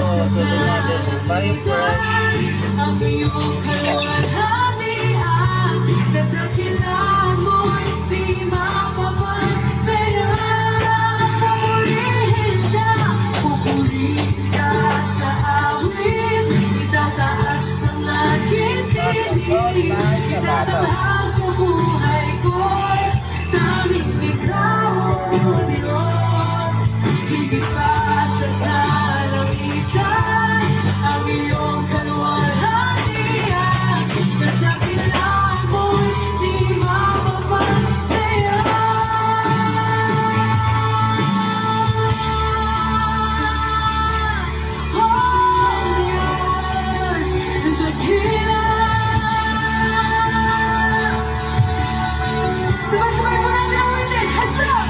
sundan natin my friend. Ang iyong kalwalhatian, dadakilan mo'y di makapantayan. Pupurihin ka sa awit, itataas ang aking tinig, itatanghal sa buhay ko'y tanging ikaw, O Diyos. Higit pa sa kalangitan, ang iyong kaluwalhatian, dadakilan mo'y di mapapantayan. Oh Diyos, dakilan. Sabay-sabay mo natin ang witin. Hands up!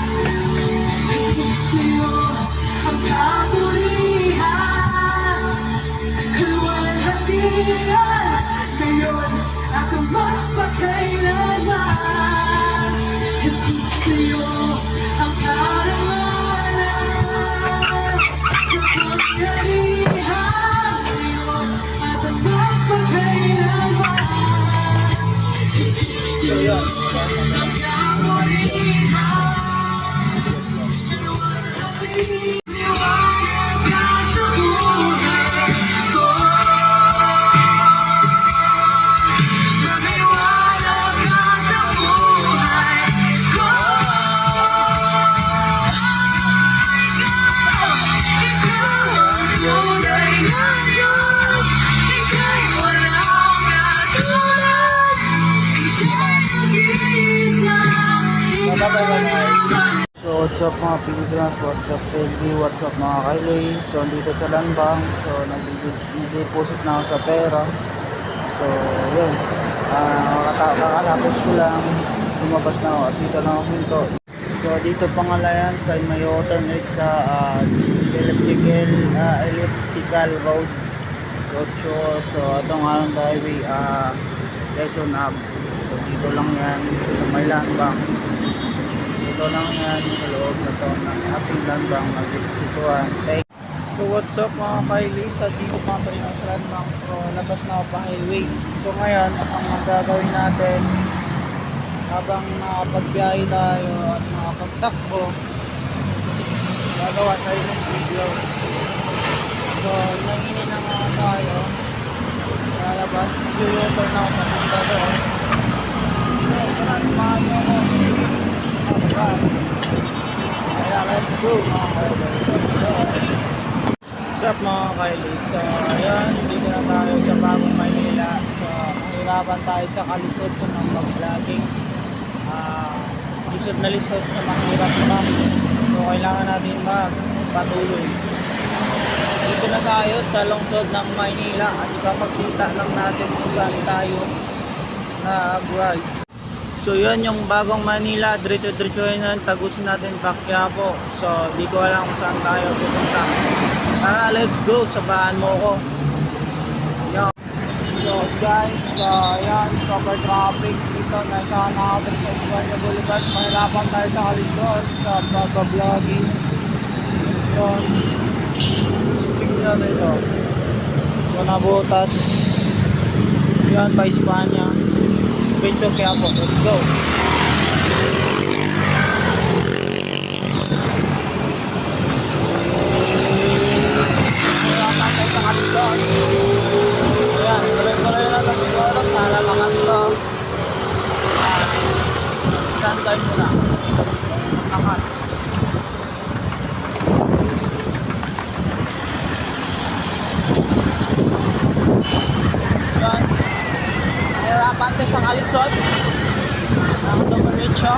Jesus, sa'yo ang kapurihan, kaluwalhatian, ngayon at magpakailanman. Jesus, sa'yo ang karangalan, kapangyarihan, ngayon at magpakailanman. Jesus, sa'yo ang kapurihan, kaluwalhatian, liwanag ka sa buhay ko. Maliwanag ka sa buhay ko. Ikaw ang tunay na Diyos. Ika'y walang katulad. Ika'y nag-iisang ikalalaban. So what's up mga Pilipinas, what's up Kelly, what's up mga Kylie. So dito sa land bank, so nag-deposit na ako sa pera. So yun, kakatapos ko lang, lumabas na ako at dito na ako minto. So dito pangalayan sa may alternate sa elliptical road Gocho. So itong anong highway, Quezon Ave. So dito lang yan sa may land bank. Ito lang yan sa loob na to ng ating land bank na situan. So what's up mga Kylie, sa dito pa rin ako sa land bank. So labas na ako pa highway. So ngayon ang gagawin natin habang nakapagbiyahe tayo at nakapagtakbo, gagawa tayo ng video. So nanginin na nga tayo, lalabas, mag-u-turn na ako papunta doon. So tara, samahan nyo ako. Kaya let's go mga Kylie. What's up mga Kylie? So ayan, dito na tayo sa Bagong Maynila. So mahirapan tayo sa kalisod sa mga vlogging, lisod na lisod sa mahirap pa. So kailangan natin magpatuloy. Dito na tayo sa lungsod ng Maynila at ipapakita lang natin kung saan tayo nag-ride. So yun yung Bagong Manila, diretso-diretsohin na, tagusin natin pa Quiapo. So di ko alam kung saan tayo pupunta. Tara, let's go, sabahan mo ko. Yo. So guys, yan, proper traffic dito. Nasa nakapag sa Espanya Boulevard. Mahirapan tayo sa kalisod, sa pag-vlogging. Yun, stick na dito. Ito na butas. Yan, pa Espanya. Pincho Quiapo, let's go. Mahirapan tayo sa kalisod. Ayan, tuloy-tuloy na ito siguro. Sana makaslo. Stand time muna. Nakat. Ayan. Mahirapan tayo sa kalisod. Ang dumiretso.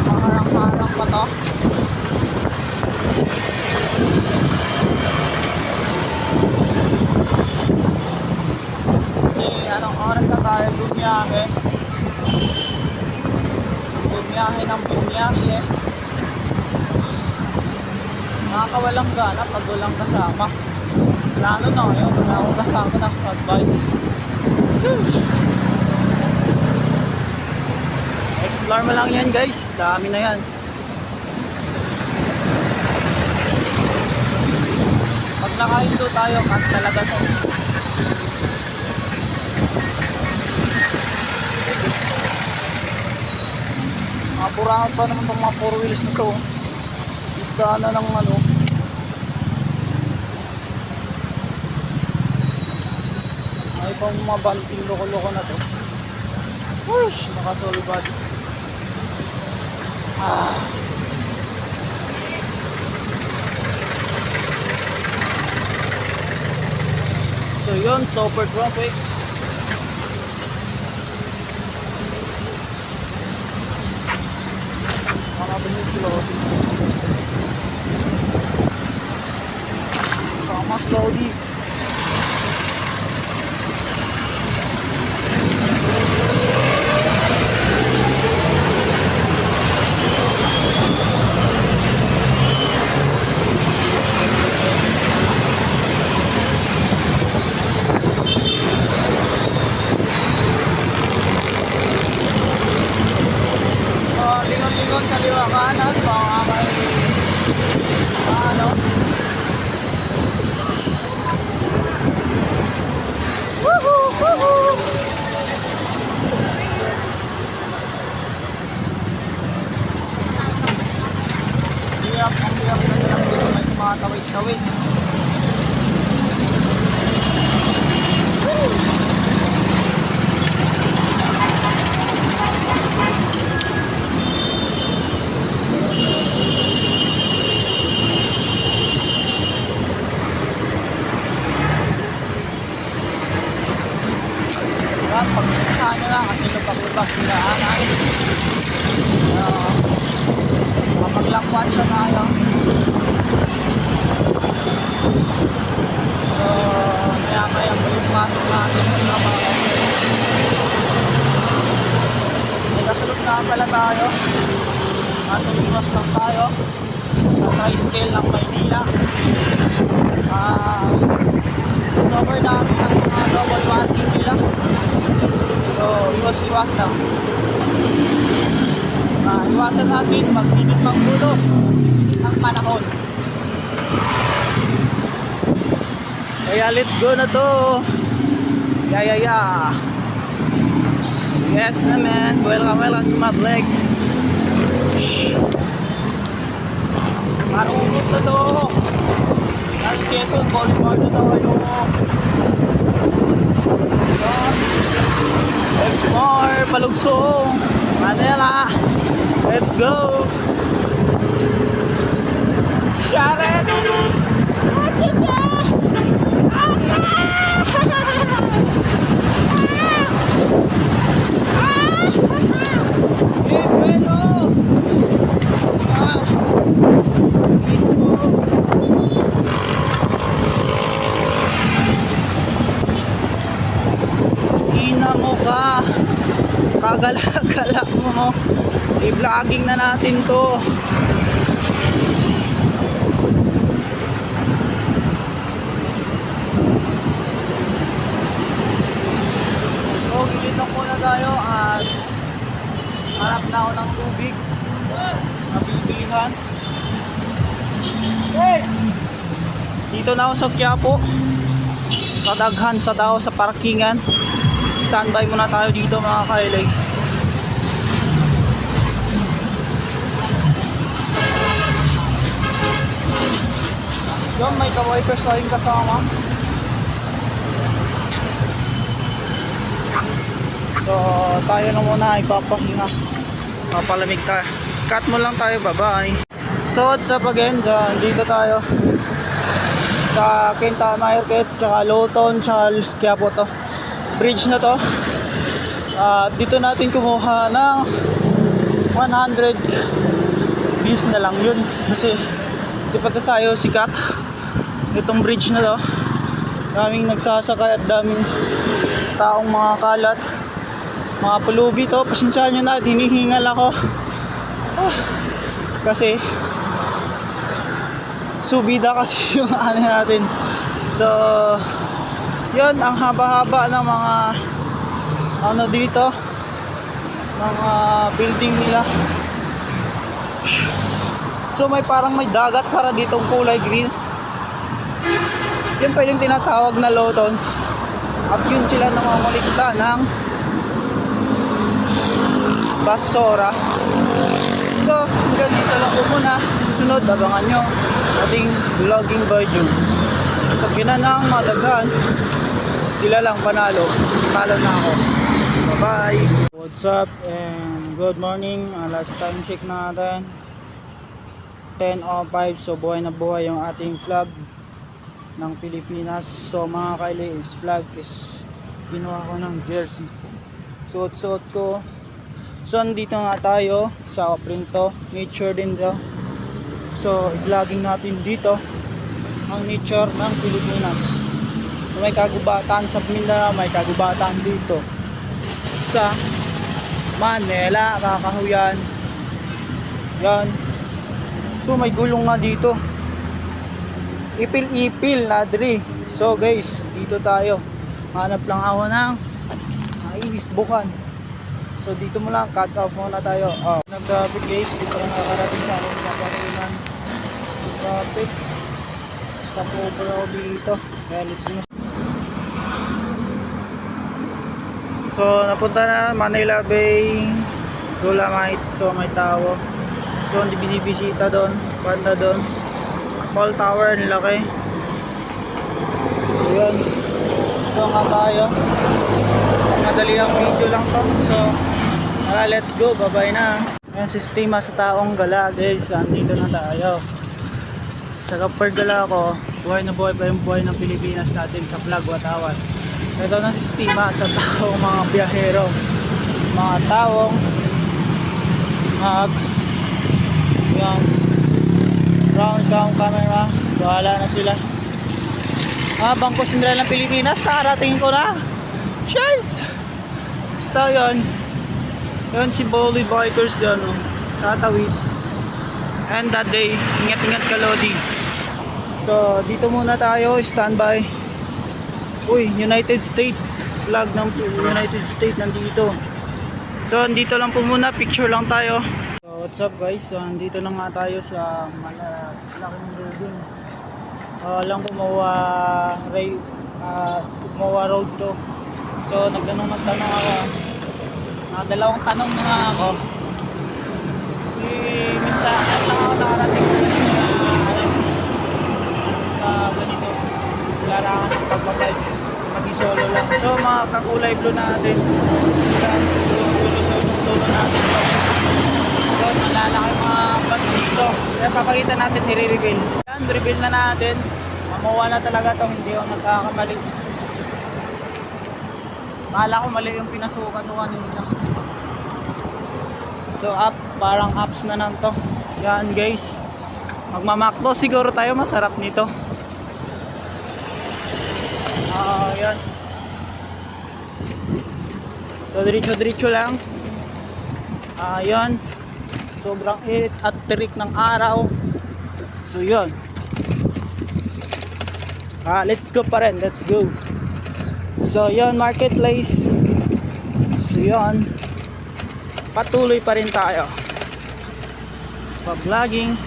Makarang-karang pa to. Anong oras na tayo bumiyahe? Bumiyahe ng bumiyahe. Nakakawalang gana pag walang kasama. Lalo na ngayon, wala akong kasama ng pag-bike. Explore mo lang yan guys, dami na yan. Pag nakahindo tayo at talaga to. Mapurahan pa naman itong mga 4 wheels na to. Isdaan na ng ano. Ay pang mga banting loko-loko na to. Whoosh! Nakasolbad. So yun, super traffic. Makabilis sila kasi. Tama slowly. Lingon-lingon kaliwa kanan, baka may ano. Woohoo! Woohoo! Ang biyak na lang dito, may tumatawid-tawid. Pagpuntahan nyo lang kasi lubak-lubak nilaanan. Mapaglakwan siya tayo. So maya-maya po yung pasok natin. Nagkasulot na pala tayo at umiwas lang tayo sa tri-scale ng Maynila. Sober namin ang mga double wanting nila. So, iwas-iwas lang. Iwasan natin mag-init ng ulo kasi init ang panahon. Kaya let's go na to. Yeah. Yes naman. Welcome to my vlog. Marunot na to. Ang Quezon, Boulevard na tayo. Explore, palugsong. Manila. Let's go. Sharon. Ina mo ka. Kagala-gala mo. I-vlogging na natin to. So, gilitong muna tayo at harap na ako ng tubig. Mabibilihan. Hey! Dito na ako sa Quiapo. Sa daghan sa tao sa parkingan. Standby muna tayo dito mga kailay. Doon may ka-wipers tayong kasama. So tayo na muna ipapahinga. Papalamig tayo. Cut mo lang tayo, bye-bye. So what's up again? Dito tayo sa Quinta Market, tsaka Lawton, tsaka Quiapo to. Bridge na to. Dito natin kumuha ng 100 views na lang yun kasi di pa tayo sikat. Itong bridge na to, daming nagsasakay at daming taong mga kalat, mga pulubi to. Pasensyahan nyo na, dinihingal ako kasi subida kasi yung ano natin. So yun, ang haba-haba ng mga ano dito, mga building nila. So may parang may dagat para ditong kulay green. Yun pa yung tinatawag na loton. At yun sila nangangaligta ng basura. So, hanggang dito lang po muna. Susunod, abangan nyo ating vlogging video. So, ginanang madaghan, sila lang panalo. Talo na ako. Bye-bye. What's up and good morning. Last time check natin 10:05. So, buhay na buhay yung ating flag ng Pilipinas. So, mga kaili, is flag is ginawa ko ng jersey. Suot-suot ko. So, andito nga tayo sa Oprinto. Nature din daw. So, i-vlogging natin dito ang nature ng Pilipinas. So, may kagubatan sa Manila, may kagubatan dito sa Manila, Kakahuyan. Yan. So, may gulong nga dito. Ipil-ipil na diri. So, guys, dito tayo. Hanap lang ako ng iisbukan. So dito mo lang, cut off muna tayo. Nag-traffic guys, dito na nakarating sa akin kaparinan. So traffic. Stop over ako dito. Kaya let's go. So napunta na Manila Bay, Dolomite. So may tao. So hindi binibisita doon. Banda doon. Mall Tower, nilaki. So yun. Ito nga tayo. Madali ang video lang to. So let's go, bye-bye na. Ayan, sistema sa taong gala guys. Andito na tayo. Sa kapag gala ko, buhay na buhay pa yung buhay ng Pilipinas natin sa Flag Watawat. Ito na sistema sa taong mga biyahero. Mga taong yan, round count camera. Bahala na sila. Bangko Sentral ng Pilipinas, narating ko na. Guys! So yun. Yun si Bolly Bikers yun. Tatawid. And that day, ingat-ingat ka Lodi. So dito muna tayo, standby. Uy, United States. Flag ng United States nandito. So andito lang po muna, picture lang tayo. So what's up guys? So andito na nga tayo sa malaking building. Lang po Mawa Road to. So nagtanong ako. Dalawang tanong na nga ako. Minsan lang ako nakarating sa ganito. Larangan ng pagbabike. Mag-solo lang. So mga kakulay blue natin. Solo natin to. So malalaki mga bus dito. Kaya papakita natin, i-reveal. Yan, reveal na natin. Mamuha na talaga to. Hindi ako nagkakamali. Akala ko mali yung pinasukan ko kanina. So up, parang ups na lang to. Yan guys. Magmamakto siguro tayo, masarap nito. Yan. So diretso lang. Yan. Sobrang init at terik ng araw. So yun. Let's go pa rin, let's go. So yun, marketplace. So yun, patuloy pa rin tayo pa-vlogging.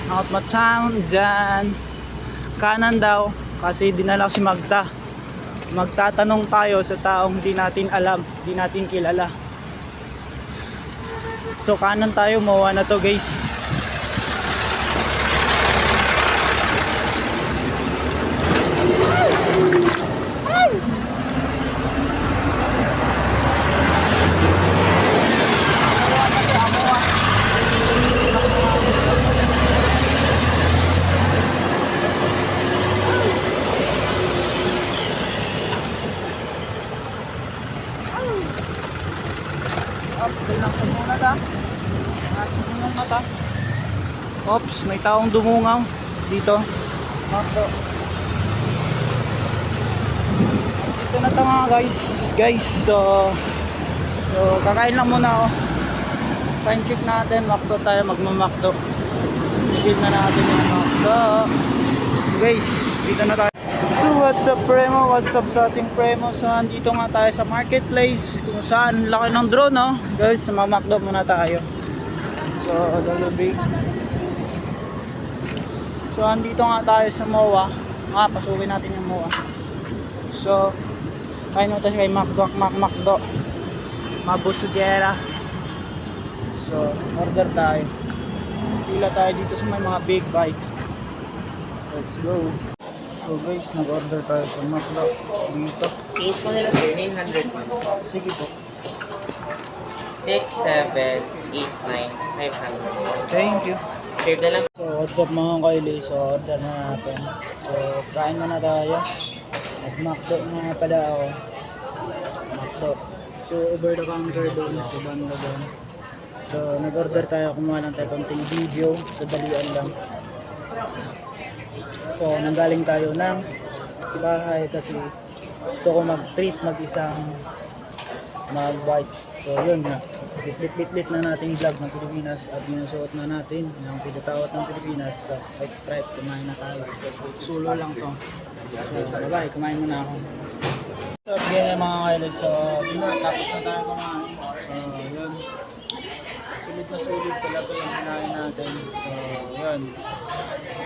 Outmat sound dyan. Kanan daw, kasi dinala ko si Magda. Magtatanong tayo sa taong di natin alam, di natin kilala. So kanan tayo, mawa na to guys. Oops, may taong dumungaw dito. Dito na ito nga guys. So kakain lang muna ako. Time check natin, Macdo tayo, magmamakdo. Feel na natin yung Macdo. Guys, dito na tayo. So what's up Premo? What's up sa ating Premo? So andito nga tayo sa marketplace kung saan laki ng drone, no? Guys, mamakdo muna tayo. So WB. So andito nga tayo sa MOA. pasukin natin yung MOA. So, kain mo tayo kay Macdo. Mabusugera. So, order tayo. Pila tayo dito sa may mga big bite. Let's go. So guys, nag-order tayo sa Macdo dito. Fees mo nila sir, 900 man. Sige po. 6, 7, 8, 9, 500. Thank you. Share na lang. So, what's up mga kaili? So, order na natin. So, kain na tayo. At Macdo nga pala ako. Macdo. So, over the counter doon sa banda doon. So, nag-order tayo. Kumuha lang tayo konting video. So, dalian lang. So, nanggaling tayo ng bahay kasi gusto ko mag-treat mag-isang mag-bite. So, yun nga. Bit-bit na natin vlog ng Pilipinas at sinusuot na natin yung pinatawat ng Pilipinas sa white stripe. Kumain na tayo. Sulo lang to. So, bye-bye. Kumain muna ako. So, ganyan mga kailig. So, tapos na tayo kumain. So, yun. Sulit talaga yung kinain natin. So, yun.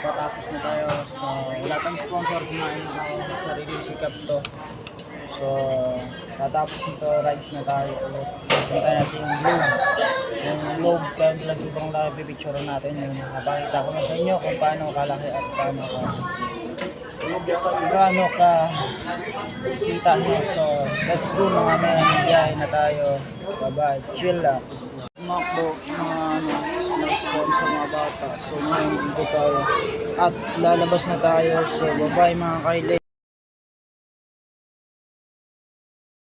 Patapos na tayo. So, wala tayong sponsor. Kumain na ako. Sarili sikap to. So, tatapos nito, rides na tayo ulit. Punta natin yung globe. Yung globe, kaya lang ibang laki pipicture natin. Yung napakita ko na sa inyo kung paano kalaki at paano ka kita nyo. So, let's go mga men. Biyahe na tayo. Bye-bye. Chill lang. Macdo, mga sponsor mga bata. So, ngayon dito tayo. At lalabas na tayo. So, bye-bye mga kaili.